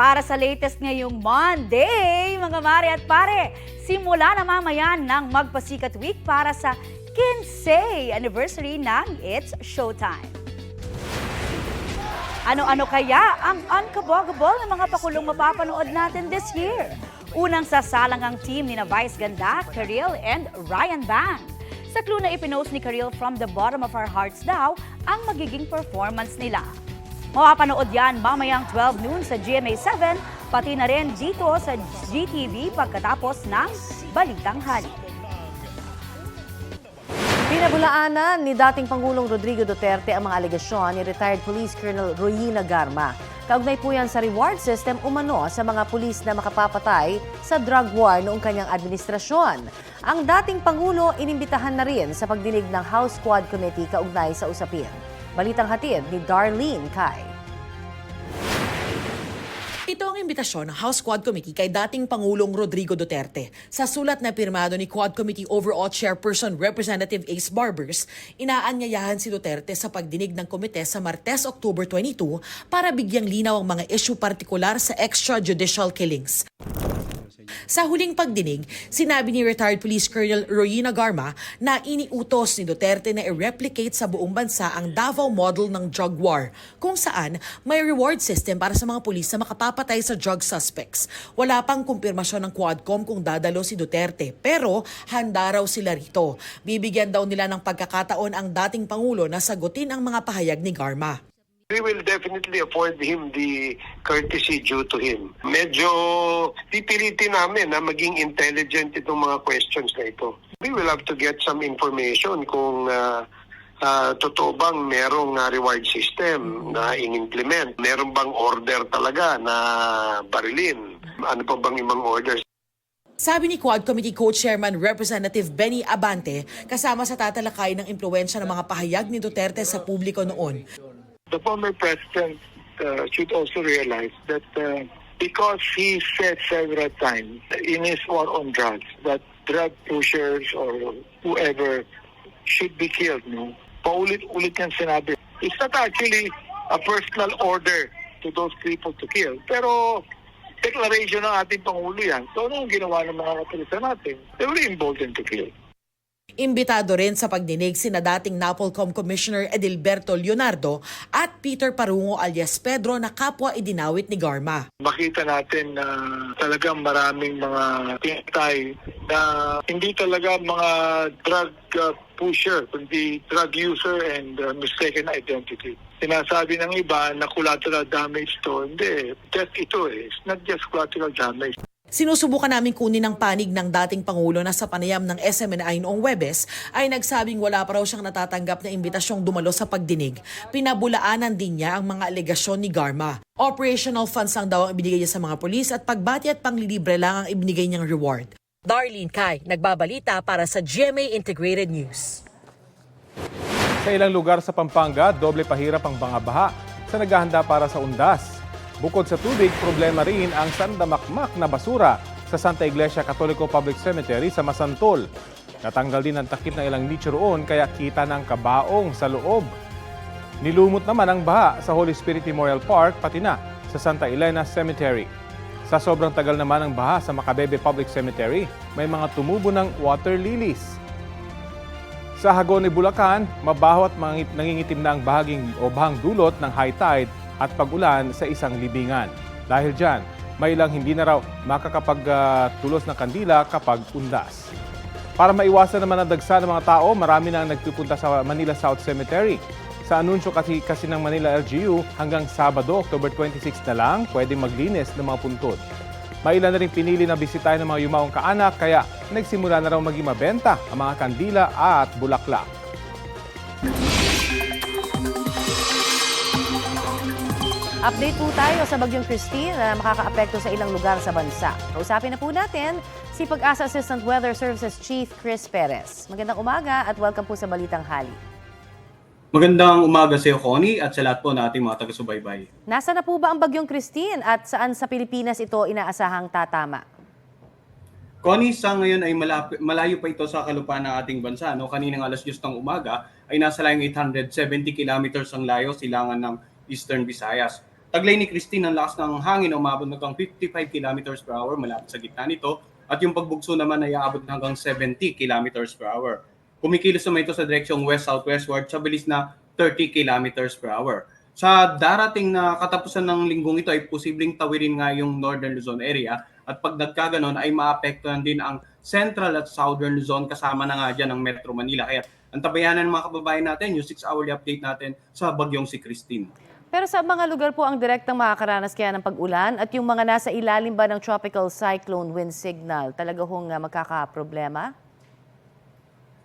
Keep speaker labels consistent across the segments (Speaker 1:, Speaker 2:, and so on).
Speaker 1: Para sa latest ngayong Monday, mga mare at pare, simula na mamaya ng Magpasikat Week para sa 15th anniversary ng It's Showtime. Ano-ano kaya ang unkabogable ng mga pakulong mapapanood natin this year? Unang sasalang ang team ni na Vice Ganda, Karil and Ryan Bang. Sa clue na ipinost ni Karil, from the bottom of our hearts daw ang magiging performance nila. Mapapanood yan mamayang 12 noon sa GMA7, pati na rin dito sa GTV pagkatapos ng Balitang Hali.
Speaker 2: Pinabulaanan ni dating Pangulong Rodrigo Duterte ang mga alegasyon ni retired Police Colonel Royina Garma. Kaugnay po yan sa reward system umano sa mga pulis na makapapatay sa drug war noong kanyang administrasyon. Ang dating Pangulo inimbitahan na rin sa pagdinig ng House Quad Committee kaugnay sa usapin. Balitang hatid ni Darlene Kai.
Speaker 3: Ito ang imbitasyon ng House Quad Committee kay dating Pangulong Rodrigo Duterte. Sa sulat na pirmado ni Quad Committee Overall Chairperson Representative Ace Barbers, inaanyayahan si Duterte sa pagdinig ng komite sa Martes, October 22 para bigyang linaw ang mga issue partikular sa extrajudicial killings. Sa huling pagdinig, sinabi ni retired Police Colonel Royina Garma na iniutos ni Duterte na i-replicate sa buong bansa ang Davao model ng drug war, kung saan may reward system para sa mga pulis na makapapatay sa drug suspects. Wala pang kumpirmasyon ng Quadcom kung dadalo si Duterte, pero handa raw sila rito. Bibigyan daw nila ng pagkakataon ang dating Pangulo na sagutin ang mga pahayag ni Garma.
Speaker 4: We will definitely afford him the courtesy due to him. Medyo pipilitin namin na maging intelligent itong mga questions na ito. We will have to get some information kung totoo bang merong reward system na in-implement. Meron bang order talaga na barilin? Ano pa bang ibang orders?
Speaker 3: Sabi ni Quad Committee Co-Chairman Representative Benny Abante, kasama sa tatalakay ng impluwensya ng mga pahayag ni Duterte sa publiko noon.
Speaker 5: The former president should also realize that because he said several times in his war on drugs that drug pushers or whoever should be killed, no? Paulit-ulit niyang sinabi. It's not actually a personal order to those people to kill. Pero declaration ng ating Pangulo yan. So anong ginawa ng mga kapulisan natin? They were emboldened to kill.
Speaker 3: Imbitado rin sa pagdinig sina dating NAPOLCOM Commissioner Edilberto Leonardo at Peter Parungo alias Pedro na kapwa idinawit ni Garma.
Speaker 5: Makita natin na talagang maraming mga pinatay na hindi talaga mga drug pusher, kundi drug user and mistaken identity. Sinasabi ng iba na collateral damage to. Hindi, just ito it's not just collateral damage.
Speaker 3: Sinusubukan namin kunin ang panig ng dating Pangulo na sa panayam ng SMNI noong Huwebes ay nagsabing wala pa raw siyang natatanggap na imbitasyong dumalo sa pagdinig. Pinabulaanan din niya ang mga alegasyon ni Garma. Operational funds lang daw ang ibinigay niya sa mga pulis at pagbati at panglilibre lang ang ibinigay niyang reward. Darlene Kai, nagbabalita para sa GMA Integrated News.
Speaker 6: Sa ilang lugar sa Pampanga, doble pahirap ang bangabaha sa naghahanda para sa undas. Bukod sa tubig, problema rin ang sandamakmak na basura sa Santa Iglesia Catholico Public Cemetery sa Masantol. Natanggal din ang takip ng ilang nicho roon kaya kita ng kabaong sa loob. Nilumot naman ang baha sa Holy Spirit Memorial Park pati na sa Santa Elena Cemetery. Sa sobrang tagal naman ng baha sa Macabebe Public Cemetery, may mga tumubo ng water lilies. Sa Hagonoy, Bulacan, mabaho at nangingitim na ang bahang dulot ng high tide at pag-ulan sa isang libingan. Dahil dyan, may ilang hindi na raw makakapagtulos ng kandila kapag undas. Para maiwasan naman ang dagsa ng mga tao, marami na ang nagpupunta sa Manila South Cemetery. Sa anunsyo kasi ng Manila LGU, hanggang Sabado, October 26 na lang, pwedeng maglinis ng mga puntod. May ilan na rin pinili na bisitahin ng mga yumaong kaanak, kaya nagsimula na raw maging mabenta ang mga kandila at bulaklak.
Speaker 2: Update po tayo sa Bagyong Christine na makakaapekto sa ilang lugar sa bansa. Kausapin na po natin si Pag-asa Assistant Weather Services Chief Chris Perez. Magandang umaga at welcome po sa Balitang Hali.
Speaker 7: Magandang umaga sa iyo, Connie, at sa lahat po nating mga taga-subaybay.
Speaker 2: Nasa na po ba ang Bagyong Christine at saan sa Pilipinas ito inaasahang tatama?
Speaker 7: Connie, sa ngayon ay malayo pa ito sa kalupaan ng ating bansa. No? Kaninang alas 10 ng umaga ay nasa layong 870 kilometers ang layo silangan ng Eastern Visayas. Taglay ni Christine, ang lakas ng hangin umabot hanggang 55 kilometers per hour malapit sa gitna nito at yung pagbugso naman ay aabot hanggang 70 kilometers per hour. Kumikilos naman ito sa direksyong west-southwestward sa bilis na 30 kilometers per hour. Sa darating na katapusan ng linggong ito ay posibleng tawirin nga yung Northern Luzon area at pag nagkaganon ay maapektuhan din ang Central at Southern Luzon kasama na nga dyan ang Metro Manila. Kaya ang tabayanan ng mga kababayan natin, yung 6-hourly update natin sa bagyong si Christine.
Speaker 2: Pero sa mga lugar po ang direktang makakaranas kaya ng pag-ulan at yung mga nasa ilalim ba ng tropical cyclone wind signal, talaga hong magkakaproblema?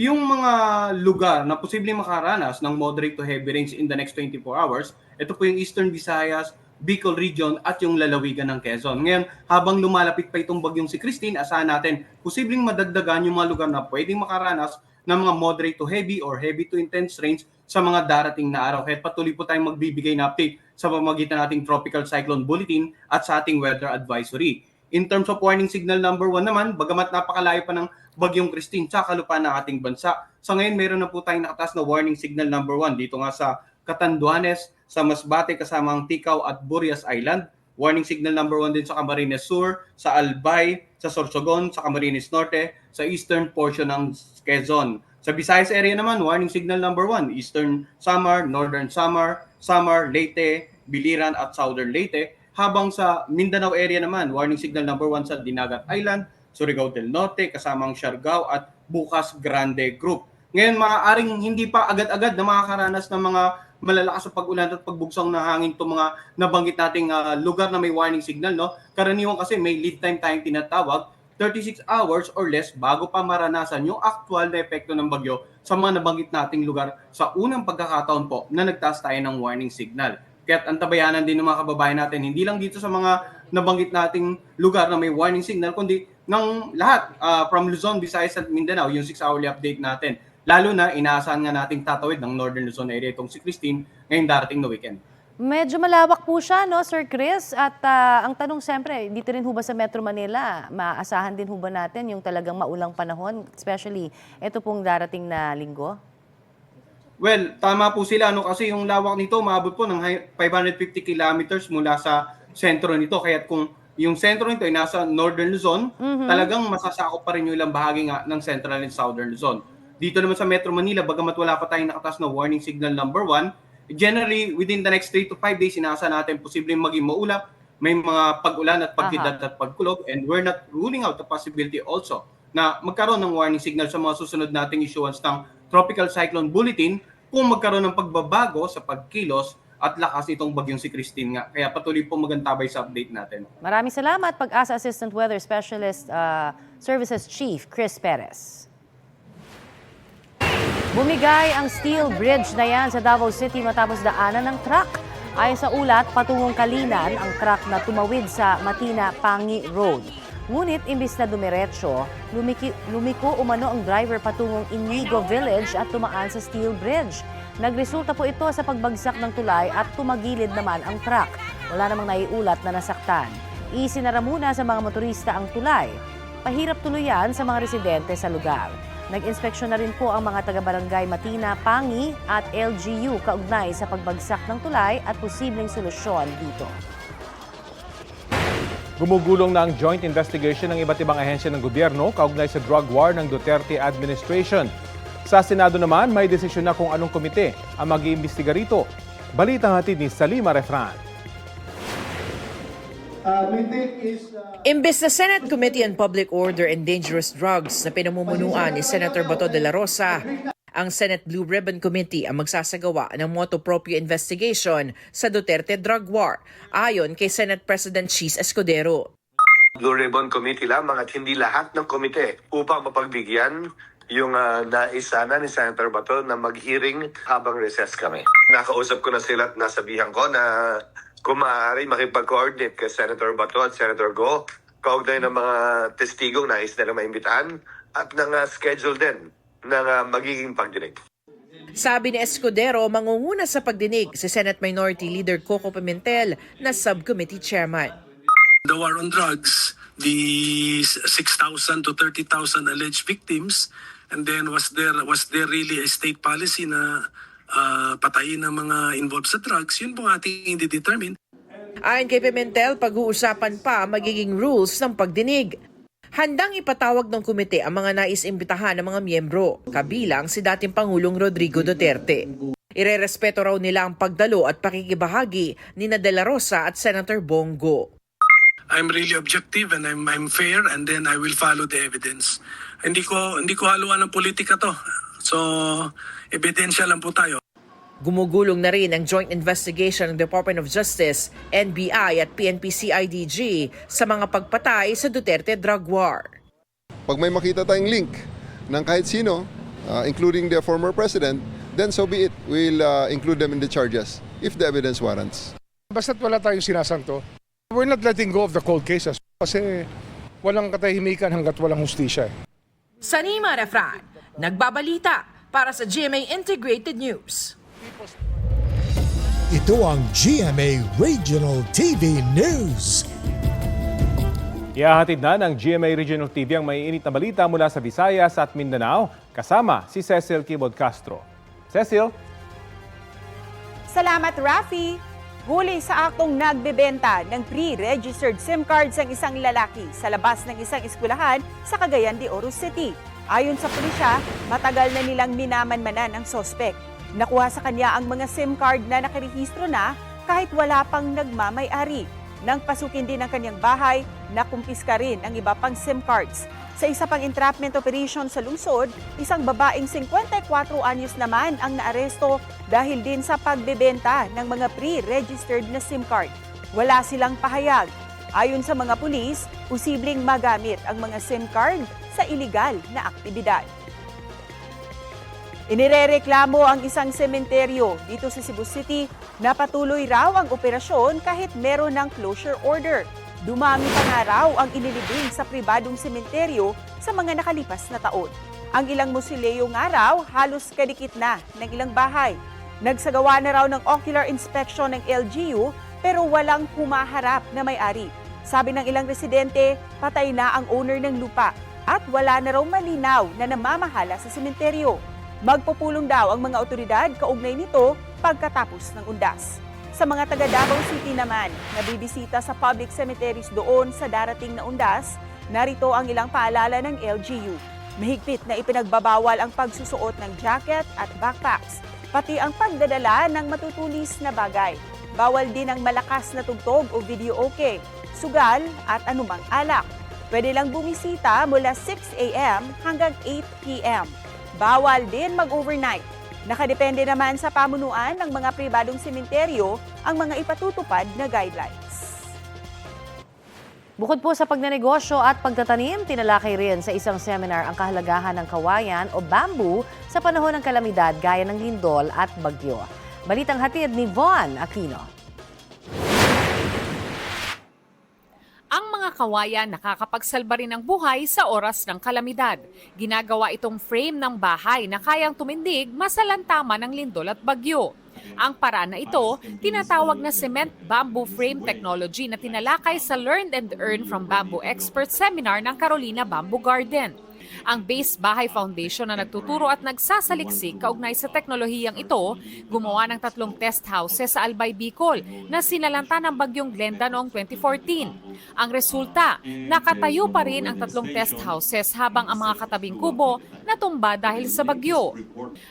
Speaker 7: Yung mga lugar na posibleng makaranas ng moderate to heavy rains in the next 24 hours, ito po yung Eastern Visayas, Bicol Region at yung lalawigan ng Quezon. Ngayon, habang lumalapit pa itong bagyong si Christine, asahan natin posibleng madagdagan yung mga lugar na pwedeng makaranas ng mga moderate to heavy or heavy to intense rains sa mga darating na araw. Kaya patuloy po tayong magbibigay na update sa pamamagitan nating Tropical Cyclone Bulletin at sa ating Weather Advisory. In terms of warning signal number 1 naman, bagamat napakalayo pa ng bagyong Christine sa kalupaan ng ating bansa, sa ngayon meron na po tayong nakataas na warning signal number 1 dito nga sa Catanduanes, sa Masbate kasama ang Ticao at Burias Island. Warning signal number 1 din sa Camarines Sur, sa Albay, sa Sorsogon, sa Camarines Norte, sa eastern portion ng Quezon. Sa Visayas area naman, warning signal number 1, Eastern Samar, Northern Samar, Samar, Leyte, Biliran at Southern Leyte. Habang sa Mindanao area naman, warning signal number 1 sa Dinagat Island, Surigao del Norte, kasamang Siargao at Bukas Grande Group. Ngayon, maaaring hindi pa agad-agad na makakaranas ng mga malalakas sa pag-ulan at pagbugsong na hangin itong mga nabanggit nating lugar na may warning signal. No? Karaniwan kasi may lead time tayong tinatawag, 36 hours or less bago pa maranasan yung actual na epekto ng bagyo sa mga nabanggit nating lugar sa unang pagkakataon po na nagtaas tayo ng warning signal. Kaya antabayanan din ng mga kababayan natin, hindi lang dito sa mga nabanggit nating lugar na may warning signal, kundi ng lahat from Luzon, Visayas at Mindanao, yung 6-hourly update natin. Lalo na inaasahan nga nating tatawid ng Northern Luzon area itong si Christine ngayong darating na weekend.
Speaker 2: Medyo malawak po siya, no, Sir Chris? At ang tanong siyempre, dito rin ho ba sa Metro Manila, maasahan din ho ba natin yung talagang maulang panahon, especially ito pong darating na linggo?
Speaker 7: Well, tama po sila, no, kasi yung lawak nito maabot po ng 550 kilometers mula sa sentro nito. Kaya kung yung sentro nito ay nasa Northern Luzon, talagang masasakop pa rin yung ilang bahagi nga ng Central and Southern Luzon. Dito naman sa Metro Manila, bagamat wala pa tayong nakatas na warning signal number 1, generally, within the next 3 to 5 days, inaasahan natin posibleng maging maulap, may mga pag-ulan at pagkidlat at pagkulog, and we're not ruling out the possibility also na magkaroon ng warning signal sa mga susunod nating issuance ng Tropical Cyclone Bulletin kung magkaroon ng pagbabago sa pagkilos at lakas itong bagyong si Christine nga. Kaya patuloy po magantabay sa update natin.
Speaker 2: Maraming salamat, Pag-asa Assistant Weather Specialist Services Chief Chris Perez. Bumigay ang steel bridge na yan sa Davao City matapos daanan ng truck. Ayon sa ulat, patungong Kalinan ang truck na tumawid sa Matina-Pangi Road. Ngunit imbis na dumiretso, lumiko umano ang driver patungong Inigo Village at tumaan sa steel bridge. Nagresulta po ito sa pagbagsak ng tulay at tumagilid naman ang truck. Wala namang naiulat na nasaktan. Isinara muna sa mga motorista ang tulay. Pahirap tuluyan sa mga residente sa lugar. Nag-inspeksyon na rin po ang mga taga-barangay Matina, Pangi at LGU kaugnay sa pagbagsak ng tulay at posibleng solusyon dito.
Speaker 6: Gumugulong na ang joint investigation ng iba't ibang ahensya ng gobyerno kaugnay sa drug war ng Duterte administration. Sa Senado naman, may desisyon na kung anong komite ang mag-iimbestiga rito. Balitang hatid ni Salima Refran.
Speaker 3: Imbes na Senate Committee on Public Order and Dangerous Drugs na pinamumunuan ni Senator Bato de la Rosa, ang Senate Blue Ribbon Committee ang magsasagawa ng motu proprio investigation sa Duterte drug war, ayon kay Senate President Cheese Escudero.
Speaker 8: Blue Ribbon Committee lamang at hindi lahat ng komite upang mapagbigyan yung nais sana ni Senator Bato na mag-hearing habang recess kami. Nakausap ko na sila at nasabihan ko na kung maaari makipag-coordinate kay Senator Bato at Senator Go, kaugnay ng mga testigong nais nila maimbitahan at ng schedule din ng magiging pagdinig.
Speaker 3: Sabi ni Escudero, mangunguna sa pagdinig si Senate Minority Leader Coco Pimentel na subcommittee chairman.
Speaker 9: The war on drugs, the 6,000 to 30,000 alleged victims, and then was there really a state policy na patayin ng mga involved sa drugs? Yun po ating i-determine.
Speaker 3: Ayon kay Pimentel, pag-uusapan pa ang magiging rules ng pagdinig. Handang ipatawag ng komite ang mga nais-imbitahan ng mga miyembro, kabilang si dating Pangulong Rodrigo Duterte. Irerespeto raw nila ang pagdalo at pakikibahagi ni De La Rosa at Senator Bongo.
Speaker 9: I'm really objective and I'm fair, and then I will follow the evidence. Hindi ko haluan ng politika to. So, ebidensya lang po tayo.
Speaker 3: Gumugulong na rin ang joint investigation ng Department of Justice, NBI at PNP-CIDG sa mga pagpatay sa Duterte drug war.
Speaker 10: Pag may makita tayong link ng kahit sino, including the former president, then so be it. We'll include them in the charges if the evidence warrants.
Speaker 11: Basta't wala tayong sinasanto, we're not letting go of the cold cases kasi walang katahimikan hanggat walang hustisya.
Speaker 3: Sanima Refran, nagbabalita para sa GMA Integrated News.
Speaker 12: Ito ang GMA Regional TV News.
Speaker 6: Ihahatid na ng GMA Regional TV ang maiinit na balita mula sa Visayas at Mindanao, kasama si Cecil Kibod Castro. Cecil?
Speaker 13: Salamat, Rafi. Huli sa aktong nagbebenta ng pre-registered SIM cards ang isang lalaki sa labas ng isang eskwelahan sa Cagayan de Oro City. Ayon sa pulisya, matagal na nilang minamanmanan ang sospek. Nakuha sa kanya ang mga SIM card na nakarehistro na kahit wala pang nagmamay-ari. Nang pasukin din ang kanyang bahay, nakumpiska rin ang iba pang SIM cards. Sa isa pang entrapment operation sa lungsod, isang babaeng 54 anyos naman ang naaresto dahil din sa pagbebenta ng mga pre-registered na SIM card. Wala silang pahayag. Ayon sa mga pulis, posibleng magamit ang mga SIM card sa iligal na aktibidad. Inirereklamo ang isang sementeryo dito sa Cebu City na patuloy raw ang operasyon kahit meron ng closure order. Dumami pa nga raw ang inilibing sa pribadong sementeryo sa mga nakalipas na taon. Ang ilang mausoleo nga raw halos kadikit na ng ilang bahay. Nagsagawa na raw ng ocular inspection ng LGU pero walang humaharap na may-ari. Sabi ng ilang residente, patay na ang owner ng lupa at wala na raw malinaw na namamahala sa sementeryo. Magpupulong daw ang mga otoridad kaugnay nito pagkatapos ng undas. Sa mga taga Davao City naman, nabibisita sa public cemeteries doon sa darating na undas, narito ang ilang paalala ng LGU. Mahigpit na ipinagbabawal ang pagsusuot ng jacket at backpacks, pati ang pagdadala ng matutulis na bagay. Bawal din ang malakas na tugtog o video okay, sugal at anumang alak. Pwede lang bumisita mula 6 a.m. hanggang 8 p.m. Bawal din mag-overnight. Nakadepende naman sa pamunuan ng mga pribadong sementeryo ang mga ipatutupad na guidelines.
Speaker 2: Bukod po sa pagnenegosyo at pagtatanim, tinalakay rin sa isang seminar ang kahalagahan ng kawayan o bamboo sa panahon ng kalamidad gaya ng lindol at bagyo. Balitang hatid ni Von Aquino.
Speaker 14: Ang mga kawayan nakakapagsalba rin ng buhay sa oras ng kalamidad. Ginagawa itong frame ng bahay na kayang tumindig masalantama ng lindol at bagyo. Ang paraan na ito, tinatawag na cement bamboo frame technology na tinalakay sa Learn and Earn from Bamboo Expert Seminar ng Carolina Bamboo Garden. Ang Base Bahay Foundation na nagtuturo at nagsasaliksik kaugnay sa teknolohiyang ito, gumawa ng 3 test houses sa Albay, Bicol na sinalanta ng bagyong Glenda noong 2014. Ang resulta, nakatayo pa rin ang 3 test houses habang ang mga katabing kubo natumba dahil sa bagyo.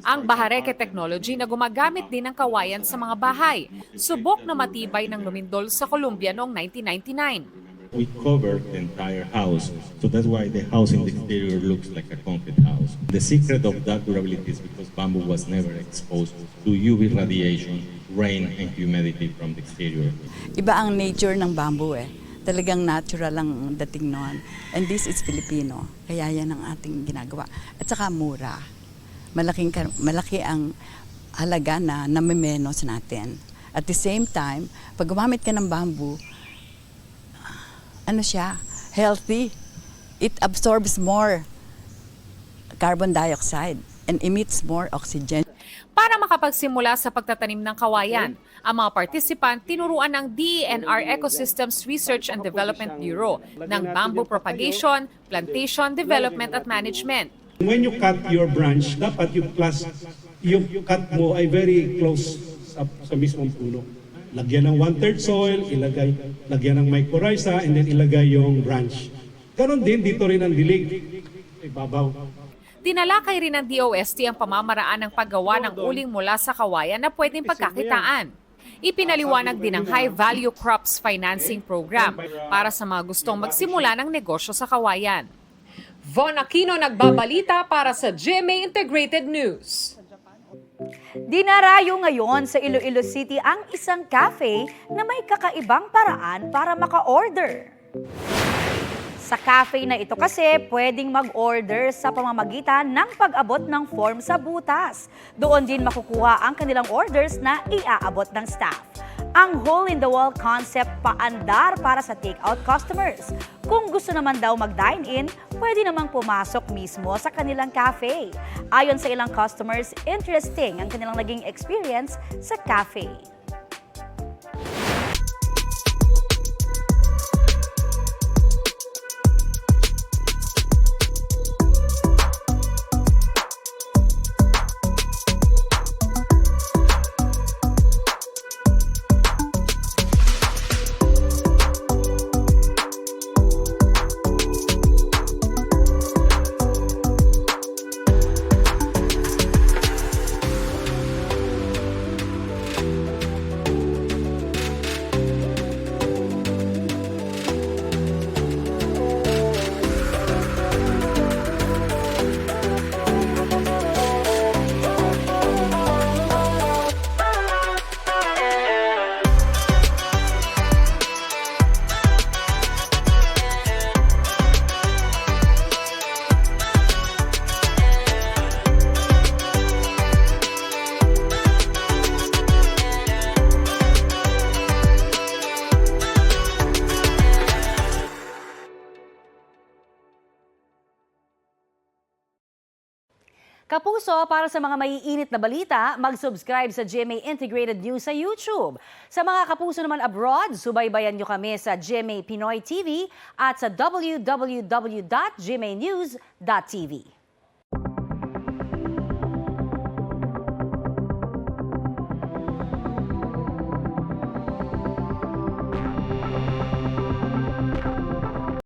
Speaker 14: Ang Bahareke technology na gumagamit din ng kawayan sa mga bahay, subok na matibay ng lumindol sa Colombia noong 1999.
Speaker 15: We covered the entire house, so that's why the house in the exterior looks like a concrete house. The secret of that durability is because bamboo was never exposed to UV radiation, rain, and humidity from the exterior.
Speaker 16: Iba ang nature ng bamboo eh. Talagang natural lang dating noon. And this is Filipino, kaya yan ang ating ginagawa. At saka mura. Malaki ang halaga na namimenos natin. At the same time, pag gumamit ka ng bamboo, ano siya, healthy. It absorbs more carbon dioxide and emits more oxygen.
Speaker 14: Para makapagsimula sa pagtatanim ng kawayan, ang mga participant tinuruan ng DENR Ecosystems Research and Development Bureau ng bamboo propagation, plantation, development at management.
Speaker 15: When you cut your branch, dapat yung cut mo ay very close sa mismong puno.
Speaker 17: lagyan ng 1/3 soil, lagyan ng mycorrhiza, and then ilagay yung branch. Ganon din, dito rin ang dilig. Ibabaw.
Speaker 14: Tinalakay rin ng DOST ang pamamaraan ng paggawa ng uling mula sa kawayan na pwedeng pagkakitaan. Ipinaliwanag din ang High Value Crops Financing Program para sa mga gustong magsimula ng negosyo sa kawayan. Von Aquino nagbabalita para sa GMA Integrated News.
Speaker 1: Dinarayo ngayon sa Iloilo City ang isang cafe na may kakaibang paraan para maka-order. Sa cafe na ito kasi, pwedeng mag-order sa pamamagitan ng pag-abot ng form sa butas. Doon din makukuha ang kanilang orders na iaabot ng staff. Ang hole-in-the-wall concept paandar para sa take-out customers. Kung gusto naman daw mag-dine-in, pwede namang pumasok mismo sa kanilang cafe. Ayon sa ilang customers, interesting ang kanilang naging experience sa cafe. Kapuso, para sa mga maiinit na balita, mag-subscribe sa GMA Integrated News sa YouTube. Sa mga kapuso naman abroad, subaybayan nyo kami sa GMA Pinoy TV at sa www.gmanews.tv.